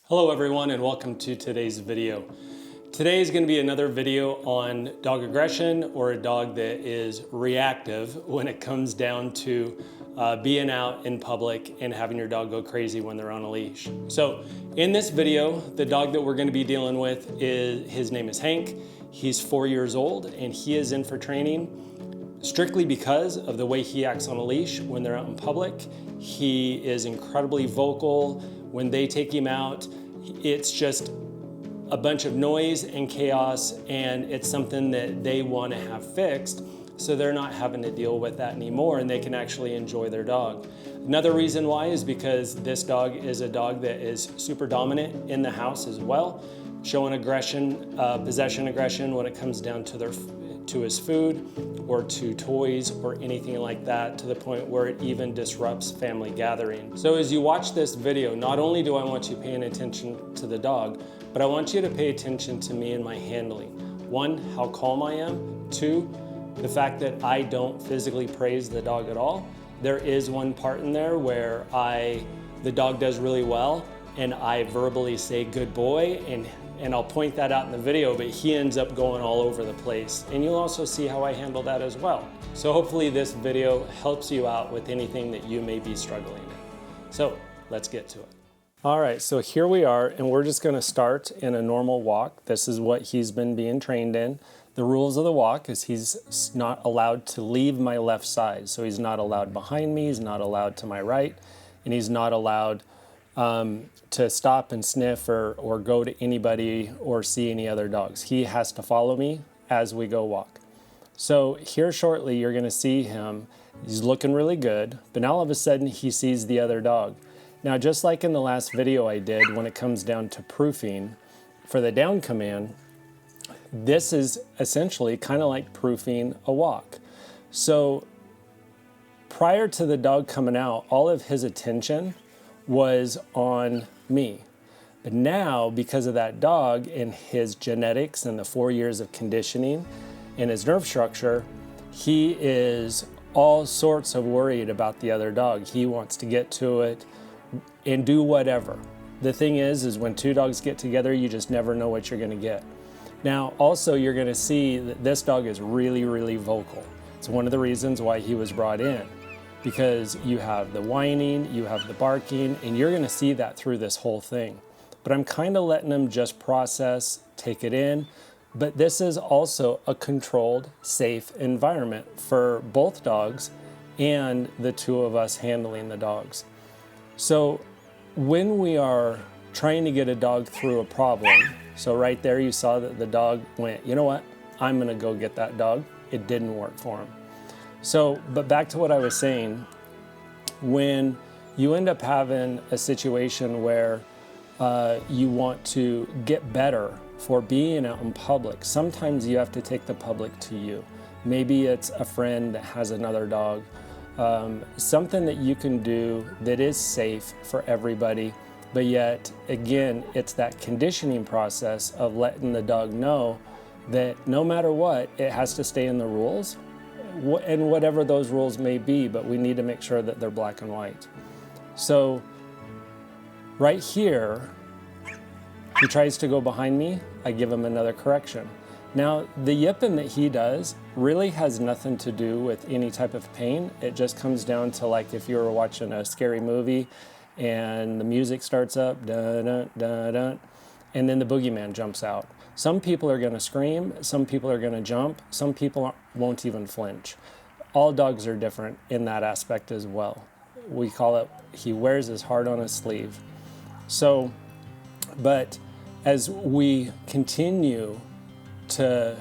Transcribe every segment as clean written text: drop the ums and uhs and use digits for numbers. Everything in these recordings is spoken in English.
Hello everyone and welcome to today's video. Today is going to be another video on dog aggression, or a dog that is reactive when it comes down to being out in public and having your dog go crazy when they're on a leash. So in this video, the dog that we're going to be dealing with, his name is Hank. He's 4 years old and he is in for training strictly because of the way he acts on a leash when they're out in public. He is incredibly vocal. When they take him out, it's just a bunch of noise and chaos, and it's something that they want to have fixed so they're not having to deal with that anymore and they can actually enjoy their dog. Another reason why is because this dog is a dog that is super dominant in the house as well, showing aggression, possession aggression when it comes down to his food or to toys or anything like that, to the point where it even disrupts family gatherings. So as you watch this video, not only do I want you paying attention to the dog, but I want you to pay attention to me and my handling. One, how calm I am. Two, the fact that I don't physically praise the dog at all. There is one part in there where the dog does really well and I verbally say good boy, and I'll point that out in the video, but he ends up going all over the place. And you'll also see how I handle that as well. So hopefully this video helps you out with anything that you may be struggling in. So let's get to it. All right, so here we are, and we're just gonna start in a normal walk. This is what he's been being trained in. The rules of the walk is he's not allowed to leave my left side. So he's not allowed behind me, he's not allowed to my right, and he's not allowed to stop and sniff or go to anybody or see any other dogs. He has to follow me as we go walk. So here shortly, you're gonna see him. He's looking really good, but now all of a sudden he sees the other dog. Now, just like in the last video I did, when it comes down to proofing for the down command, this is essentially kind of like proofing a walk. So prior to the dog coming out, all of his attention was on me. But now, because of that dog and his genetics and the 4 years of conditioning and his nerve structure, he is all sorts of worried about the other dog. He wants to get to it and do whatever. The thing is when two dogs get together, you just never know what you're gonna get. Now, also you're gonna see that this dog is really, really vocal. It's one of the reasons why he was brought in, because you have the whining, you have the barking, and you're gonna see that through this whole thing. But I'm kind of letting him just process, take it in, but this is also a controlled, safe environment for both dogs and the two of us handling the dogs. So when we are trying to get a dog through a problem, so right there you saw that the dog went, you know what, I'm gonna go get that dog. It didn't work for him. So, but back to what I was saying, when you end up having a situation where you want to get better for being out in public, sometimes you have to take the public to you. Maybe it's a friend that has another dog, something that you can do that is safe for everybody, but yet, again, it's that conditioning process of letting the dog know that no matter what, it has to stay in the rules, and whatever those rules may be, but we need to make sure that they're black and white. So right here, he tries to go behind me, I give him another correction. Now, the yipping that he does really has nothing to do with any type of pain. It just comes down to, like, if you were watching a scary movie and the music starts up, dun, dun, dun, dun, and then the boogeyman jumps out. Some people are gonna scream, some people are gonna jump, some people won't even flinch. All dogs are different in that aspect as well. We call it, he wears his heart on his sleeve. So, but as we continue to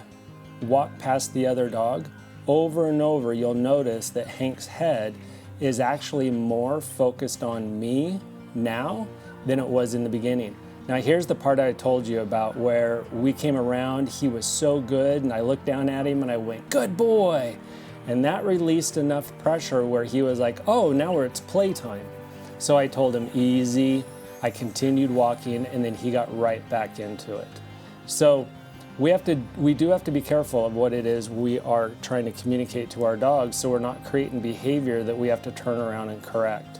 walk past the other dog, over and over, you'll notice that Hank's head is actually more focused on me now than it was in the beginning. Now here's the part I told you about where we came around, he was so good, and I looked down at him and I went, good boy. And that released enough pressure where he was like, oh, now it's playtime. So I told him easy, I continued walking, and then he got right back into it. So we do have to be careful of what it is we are trying to communicate to our dogs, so we're not creating behavior that we have to turn around and correct.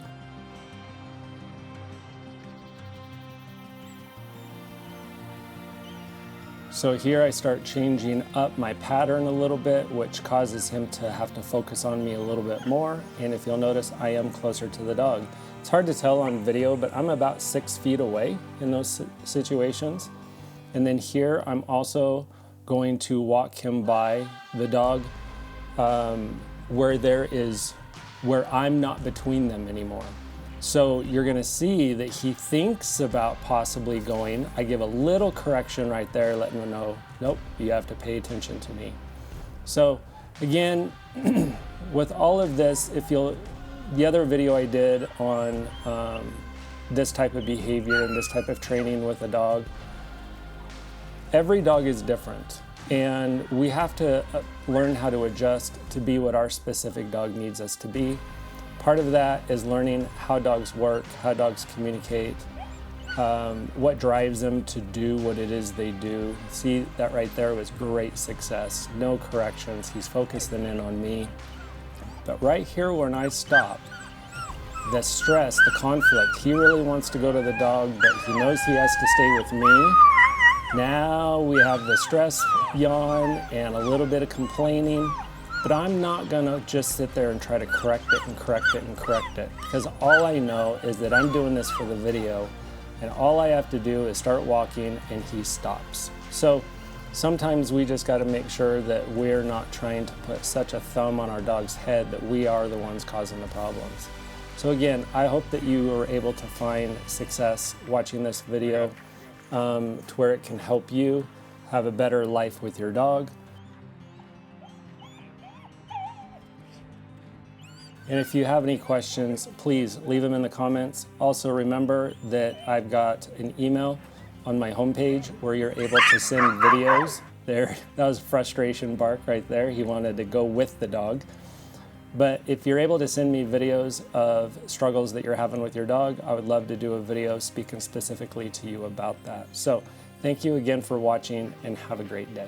So here I start changing up my pattern a little bit, which causes him to have to focus on me a little bit more. And if you'll notice, I am closer to the dog. It's hard to tell on video, but I'm about 6 feet away in those situations. And then here I'm also going to walk him by the dog where I'm not between them anymore. So you're gonna see that he thinks about possibly going. I give a little correction right there, letting him know, nope, you have to pay attention to me. So again, with all of this, the other video I did on this type of behavior and this type of training with a dog, every dog is different. And we have to learn how to adjust to be what our specific dog needs us to be. Part of that is learning how dogs work, how dogs communicate, what drives them to do what it is they do. See, that right there was great success. No corrections. He's focusing in on me. But right here when I stop, the stress, the conflict, he really wants to go to the dog, but he knows he has to stay with me. Now we have the stress yawn and a little bit of complaining, but I'm not gonna just sit there and try to correct it and correct it and correct it, because all I know is that I'm doing this for the video, and all I have to do is start walking and he stops. So sometimes we just gotta make sure that we're not trying to put such a thumb on our dog's head that we are the ones causing the problems. So again, I hope that you were able to find success watching this video, to where it can help you have a better life with your dog. And if you have any questions, please leave them in the comments. Also remember that I've got an email on my homepage where you're able to send videos. There, that was frustration bark right there. He wanted to go with the dog. But if you're able to send me videos of struggles that you're having with your dog, I would love to do a video speaking specifically to you about that. So thank you again for watching and have a great day.